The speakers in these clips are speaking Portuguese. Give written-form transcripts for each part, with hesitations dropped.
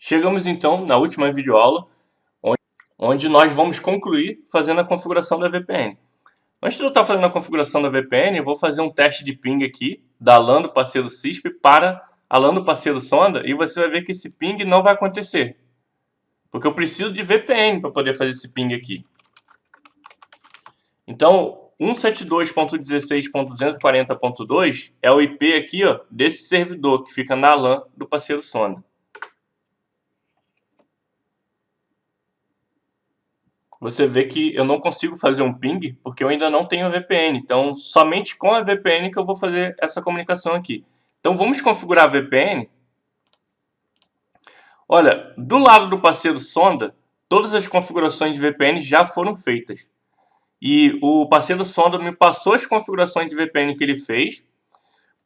Chegamos então na última videoaula, onde nós vamos concluir fazendo a configuração da VPN. Antes de eu estar fazendo a configuração da VPN, eu vou fazer um teste de ping aqui, da LAN do parceiro CISP para a LAN do parceiro Sonda, e você vai ver que esse ping não vai acontecer. Porque eu preciso de VPN para poder fazer esse ping aqui. Então, 172.16.240.2 é o IP aqui, ó, desse servidor que fica na LAN do parceiro Sonda. Você vê que eu não consigo fazer um ping porque eu ainda não tenho a VPN. Então, somente com a VPN que eu vou fazer essa comunicação aqui. Então, vamos configurar a VPN. Olha, do lado do parceiro Sonda, todas as configurações de VPN já foram feitas. E o parceiro Sonda me passou as configurações de VPN que ele fez,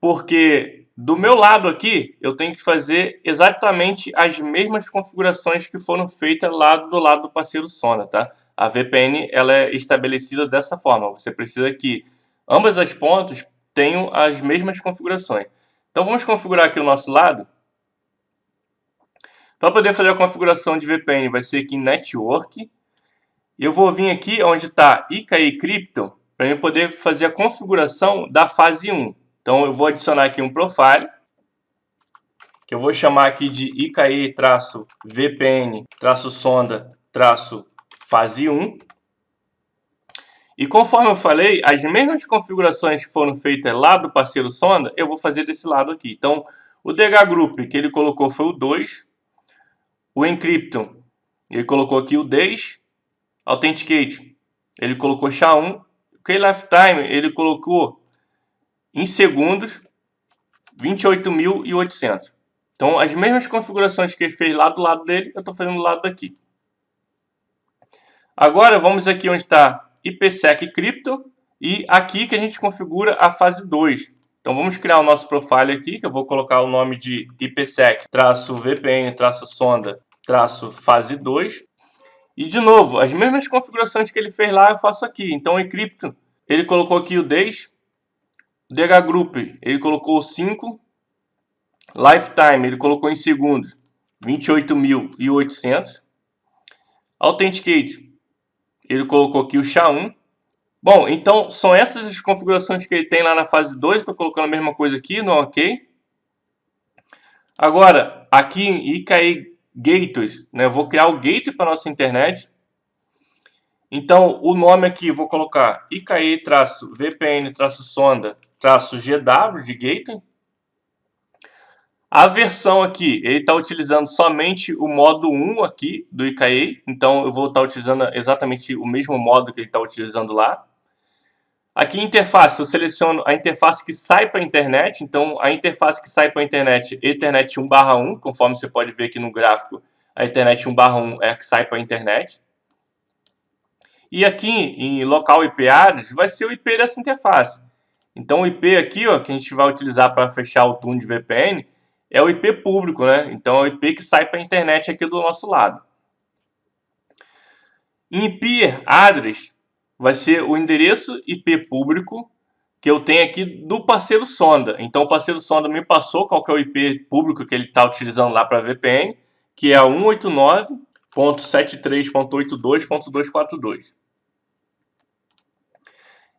porque do meu lado aqui, eu tenho que fazer exatamente as mesmas configurações que foram feitas lá do lado do parceiro Sonda, tá? A VPN ela é estabelecida dessa forma. Você precisa que ambas as pontas tenham as mesmas configurações. Então vamos configurar aqui o nosso lado. Para poder fazer a configuração de VPN, vai ser aqui em Network. Eu vou vir aqui onde está IKE Crypto, para eu poder fazer a configuração da fase 1. Então eu vou adicionar aqui um profile, que eu vou chamar aqui de IKE-VPN-Sonda-fase 1. E conforme eu falei, as mesmas configurações que foram feitas lá do parceiro Sonda, eu vou fazer desse lado aqui. Então, o DH Group que ele colocou foi o 2. O Encryption, ele colocou aqui o 10. Authenticate, ele colocou SHA-1. O Keylifetime, ele colocou em segundos 28.800. Então, as mesmas configurações que ele fez lá do lado dele, eu estou fazendo do lado daqui. Agora, vamos aqui onde está IPsec Crypto e aqui que a gente configura a fase 2. Então, vamos criar o nosso profile aqui, que eu vou colocar o nome de IPsec-VPN-Sonda-fase 2. E, de novo, as mesmas configurações que ele fez lá, eu faço aqui. Então, o Encrypto, ele colocou aqui o 10. O DH Group, ele colocou 5. Lifetime, ele colocou em segundos 28.800. Authenticate, ele colocou aqui o SHA-1. Bom, então são essas as configurações que ele tem lá na fase 2. Estou colocando a mesma coisa aqui no OK. Agora, aqui em IKE Gateways, né, eu vou criar o gateway para nossa internet. Então, o nome aqui eu vou colocar IKE-VPN-Sonda-GW de gateway. A versão aqui, ele está utilizando somente o modo 1 aqui do IKE. Então, eu vou estar utilizando exatamente o mesmo modo que ele está utilizando lá. Aqui, interface, eu seleciono a interface que sai para a internet. Então, a interface que sai para a internet é Ethernet 1/1. Conforme você pode ver aqui no gráfico, a Ethernet 1/1 é a que sai para a internet. E aqui, em Local IP Address, vai ser o IP dessa interface. Então, o IP aqui, ó, que a gente vai utilizar para fechar o tuning de VPN, é o IP público, né? Então, é o IP que sai para a internet aqui do nosso lado. Em Peer Address, vai ser o endereço IP público que eu tenho aqui do parceiro Sonda. Então, o parceiro Sonda me passou qual que é o IP público que ele está utilizando lá para VPN, que é 189.73.82.242.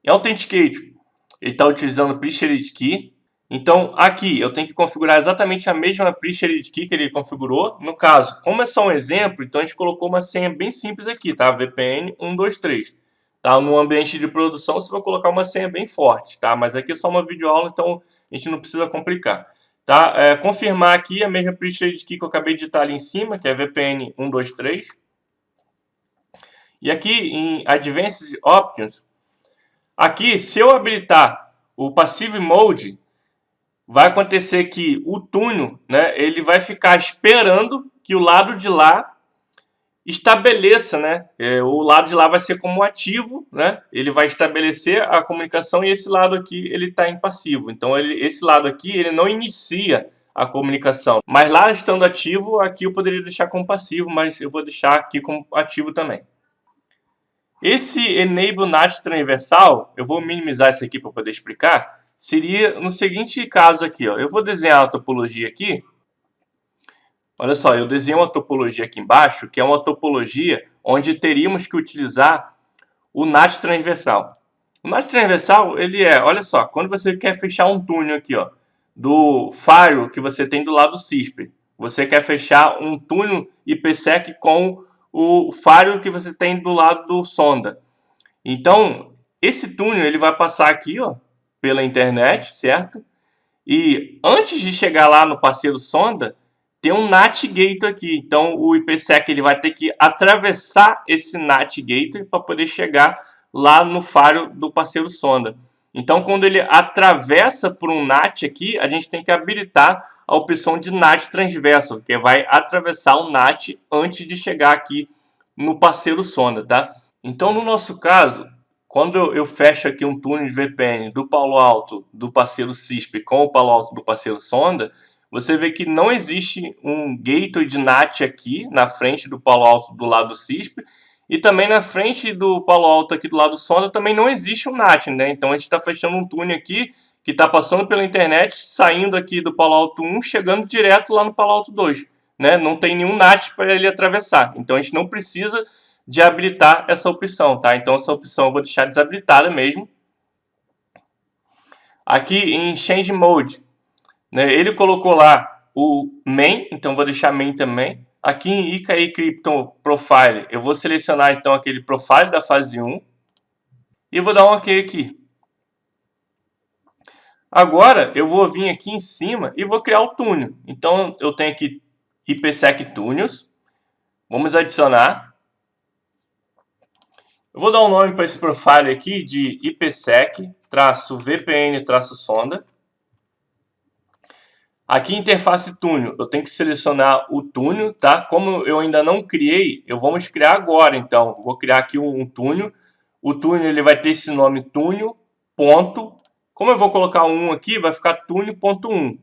Em Authenticate, ele está utilizando o Pre-Shared Key. Então, aqui eu tenho que configurar exatamente a mesma Pre-Shared Key que ele configurou. No caso, como é só um exemplo, então a gente colocou uma senha bem simples aqui, tá? VPN 123. Tá? No ambiente de produção, você vai colocar uma senha bem forte, tá? Mas aqui é só uma videoaula, então a gente não precisa complicar. Tá? Confirmar aqui a mesma Pre-Shared Key que eu acabei de digitar ali em cima, que é VPN 123. E aqui em Advanced Options, aqui, se eu habilitar o Passive Mode, vai acontecer que o túnel, né, ele vai ficar esperando que o lado de lá estabeleça, né? O lado de lá vai ser como ativo, né? Ele vai estabelecer a comunicação e esse lado aqui ele está em passivo. Então, esse lado aqui ele não inicia a comunicação. Mas lá estando ativo, aqui eu poderia deixar como passivo, mas eu vou deixar aqui como ativo também. Esse Enable NAT transversal, eu vou minimizar isso aqui para poder explicar. Seria no seguinte caso aqui, ó. Eu vou desenhar a topologia aqui. Olha só, eu desenhei uma topologia aqui embaixo, que é uma topologia onde teríamos que utilizar o NAT transversal. O NAT transversal, ele é, olha só, quando você quer fechar um túnel aqui, ó, do firewall que você tem do lado CISP, você quer fechar um túnel IPsec com o firewall que você tem do lado do sonda. Então, esse túnel ele vai passar aqui, ó, pela internet, certo? E antes de chegar lá no parceiro sonda, tem um NAT gateway aqui. Então, o IPsec ele vai ter que atravessar esse NAT gateway para poder chegar lá no firewall do parceiro sonda. Então, quando ele atravessa por um NAT aqui, a gente tem que habilitar a opção de NAT transverso, que vai atravessar o NAT antes de chegar aqui no parceiro sonda, tá? Então, no nosso caso, quando eu fecho aqui um túnel de VPN do Palo Alto do parceiro CISP com o Palo Alto do parceiro sonda, você vê que não existe um gateway de NAT aqui na frente do Palo Alto do lado do CISP, e também na frente do Palo Alto aqui do lado do sonda também não existe um NAT, né? Então a gente está fechando um túnel aqui que está passando pela internet, saindo aqui do Palo Alto 1, chegando direto lá no Palo Alto 2, né? Não tem nenhum NAT para ele atravessar. Então a gente não precisa de habilitar essa opção, tá? Então essa opção eu vou deixar desabilitada mesmo. Aqui em Change Mode, né, ele colocou lá o main, então vou deixar main também. Aqui em IKE Crypto Profile, eu vou selecionar então aquele profile da fase 1 e vou dar um OK aqui. Agora eu vou vir aqui em cima e vou criar o túnel. Então eu tenho aqui IPsec Tunnels. Vamos adicionar. Eu vou dar um nome para esse profile aqui de IPsec-VPN-sonda. Aqui em interface túnel, eu tenho que selecionar o túnel, tá? Como eu ainda não criei, vamos criar agora, então. Vou criar aqui um túnel. O túnel ele vai ter esse nome túnel, ponto. Como eu vou colocar um aqui, vai ficar túnel.1.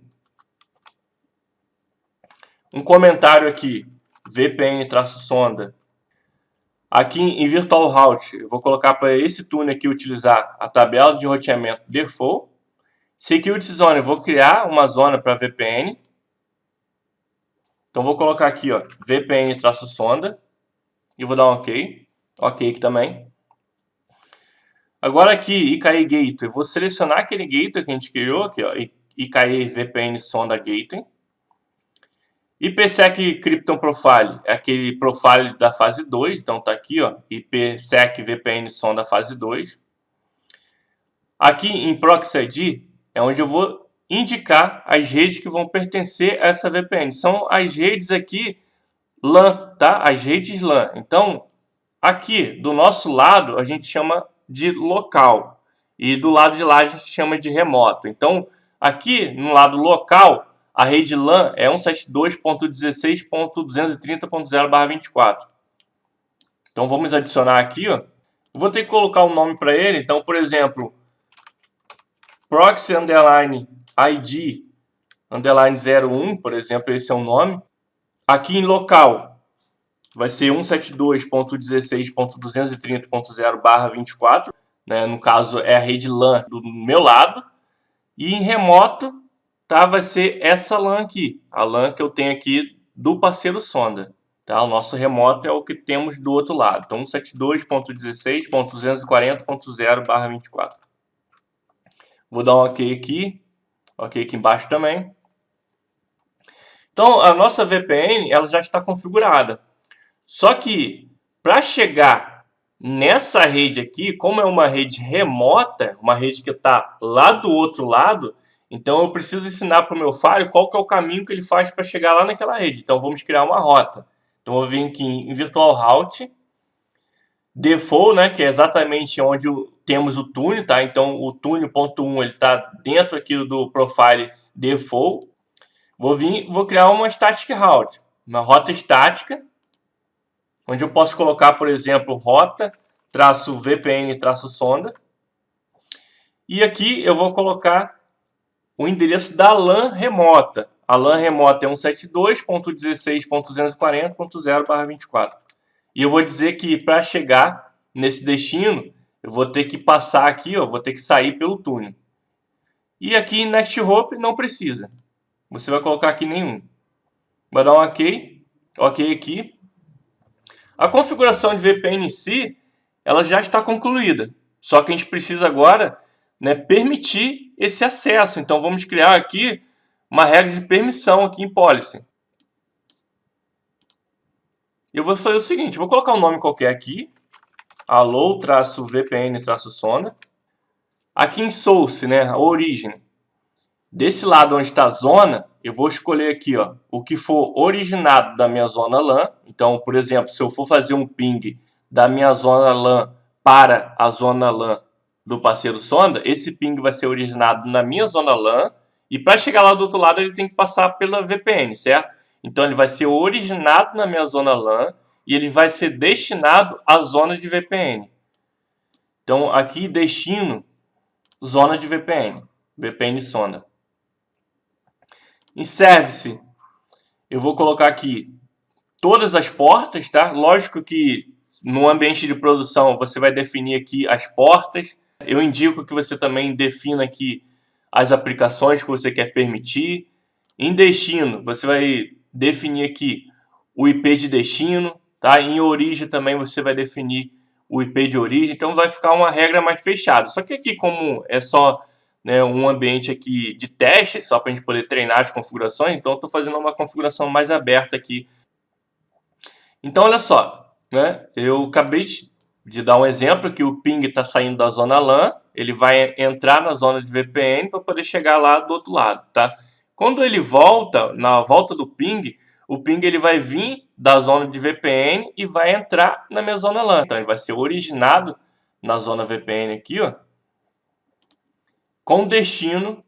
Um comentário aqui, VPN-sonda. Aqui em Virtual Route, eu vou colocar para esse túnel aqui utilizar a tabela de roteamento default. Security Zone, eu vou criar uma zona para VPN. Então vou colocar aqui, ó, VPN-sonda e vou dar um OK. OK aqui também. Agora aqui, IKE Gateway, eu vou selecionar aquele gateway que a gente criou aqui, ó, IKE VPN Sonda Gateway. IPsec Crypto Profile é aquele profile da fase 2, então tá aqui, ó, IPsec VPN Sonda fase 2. Aqui em Proxy ID é onde eu vou indicar as redes que vão pertencer a essa VPN. São as redes aqui LAN, tá? As redes LAN. Então, aqui do nosso lado a gente chama de local e do lado de lá a gente chama de remoto. Então, aqui no lado local, a rede LAN é 172.16.230.0/24. Então, vamos adicionar aqui, ó. Eu vou ter que colocar um nome para ele. Então, por exemplo, proxy underline ID underline 01, por exemplo, esse é o nome. Aqui em local vai ser 172.16.230.0/24, né? No caso é a rede LAN do meu lado. E em remoto, tá, vai ser essa LAN aqui, a LAN que eu tenho aqui do parceiro sonda. Tá? O nosso remoto é o que temos do outro lado. Então 172.16.240.0/24. Vou dar um OK aqui embaixo também. Então, a nossa VPN ela já está configurada. Só que, para chegar nessa rede aqui, como é uma rede remota, uma rede que está lá do outro lado, então eu preciso ensinar para o meu firewall qual que é o caminho que ele faz para chegar lá naquela rede. Então, vamos criar uma rota. Então, eu vou vir aqui em Virtual Route, Default, né, que é exatamente onde temos o túnel, tá? Então, o túnel.1 ele está dentro aqui do profile Default. Vou criar uma Static Route, uma rota estática, onde eu posso colocar, por exemplo, rota-VPN-sonda. E aqui eu vou colocar o endereço da LAN remota. A LAN remota é 172.16.240.0/24. E eu vou dizer que para chegar nesse destino, eu vou ter que passar aqui, ó, vou ter que sair pelo túnel. E aqui em Next Hop não precisa. Você vai colocar aqui nenhum. Vou dar um OK. OK aqui. A configuração de VPN em si, ela já está concluída. Só que a gente precisa agora, né, permitir esse acesso. Então vamos criar aqui uma regra de permissão aqui em Policy. Eu vou fazer o seguinte, vou colocar um nome qualquer aqui. Allo-VPN-Sonda. Aqui em Source, né, a origem. Desse lado onde está a zona, eu vou escolher aqui, ó, o que for originado da minha zona LAN. Então, por exemplo, se eu for fazer um ping da minha zona LAN para a zona LAN do parceiro sonda, esse ping vai ser originado na minha zona LAN e para chegar lá do outro lado ele tem que passar pela VPN, certo? Então ele vai ser originado na minha zona LAN e ele vai ser destinado à zona de VPN. Então aqui destino, zona de VPN, VPN sonda. Em service, eu vou colocar aqui todas as portas, tá? Lógico que no ambiente de produção você vai definir aqui as portas. Eu indico que você também defina aqui as aplicações que você quer permitir. Em destino, você vai definir aqui o IP de destino, tá? Em origem também você vai definir o IP de origem. Então vai ficar uma regra mais fechada. Só que aqui, como é só, né, um ambiente aqui de teste, só para a gente poder treinar as configurações, então eu estou fazendo uma configuração mais aberta aqui. Então olha só, né, eu acabei de dar um exemplo que o ping está saindo da zona LAN, ele vai entrar na zona de VPN para poder chegar lá do outro lado, tá? Quando ele volta, na volta do ping, o ping ele vai vir da zona de VPN e vai entrar na minha zona LAN. Então ele vai ser originado na zona VPN aqui, ó, com destino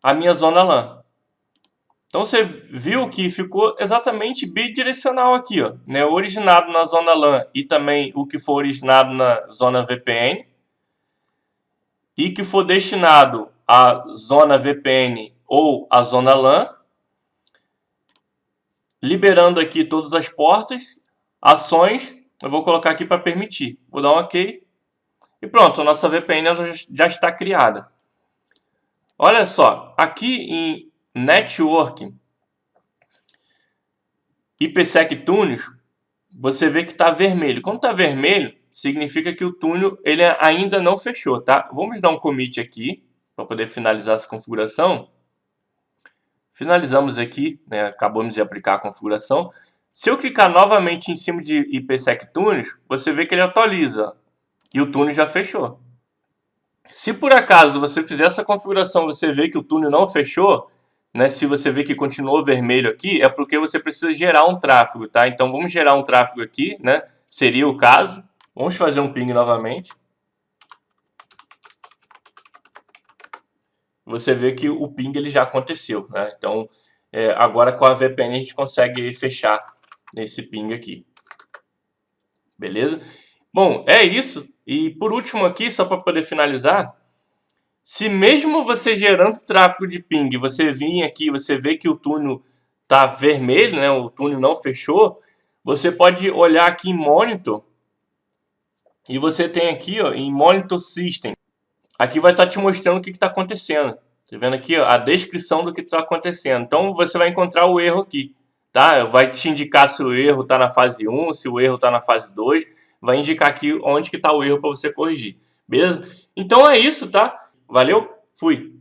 à minha zona LAN. Então você viu que ficou exatamente bidirecional aqui, ó, né? Originado na zona LAN e também o que for originado na zona VPN. E que for destinado à zona VPN ou à zona LAN. Liberando aqui todas as portas, ações, eu vou colocar aqui para permitir. Vou dar um OK. E pronto, a nossa VPN já está criada. Olha só, aqui em Network IPsec Tunes, você vê que está vermelho. Quando está vermelho, significa que o túnel ele ainda não fechou, tá? Vamos dar um commit aqui para poder finalizar essa configuração. Finalizamos aqui, né? Acabamos de aplicar a configuração. Se eu clicar novamente em cima de IPsec Tunes, você vê que ele atualiza e o túnel já fechou. Se por acaso você fizer essa configuração, você vê que o túnel não fechou, né? Se você vê que continuou vermelho aqui, é porque você precisa gerar um tráfego, tá? Então vamos gerar um tráfego aqui, né? Seria o caso. Vamos fazer um ping novamente. Você vê que o ping ele já aconteceu, né? Então agora com a VPN a gente consegue fechar esse ping aqui. Beleza? Bom, é isso. E por último aqui, só para poder finalizar, se mesmo você gerando tráfego de ping, você vir aqui, você vê que o túnel está vermelho, né? O túnel não fechou, você pode olhar aqui em Monitor e você tem aqui, ó, em Monitor System. Aqui vai estar te mostrando o que está acontecendo. Tá vendo aqui, ó, a descrição do que está acontecendo. Então você vai encontrar o erro aqui, tá? Vai te indicar se o erro está na fase 1, se o erro está na fase 2. Vai indicar aqui onde que está o erro para você corrigir. Beleza? Então é isso, tá? Valeu, fui!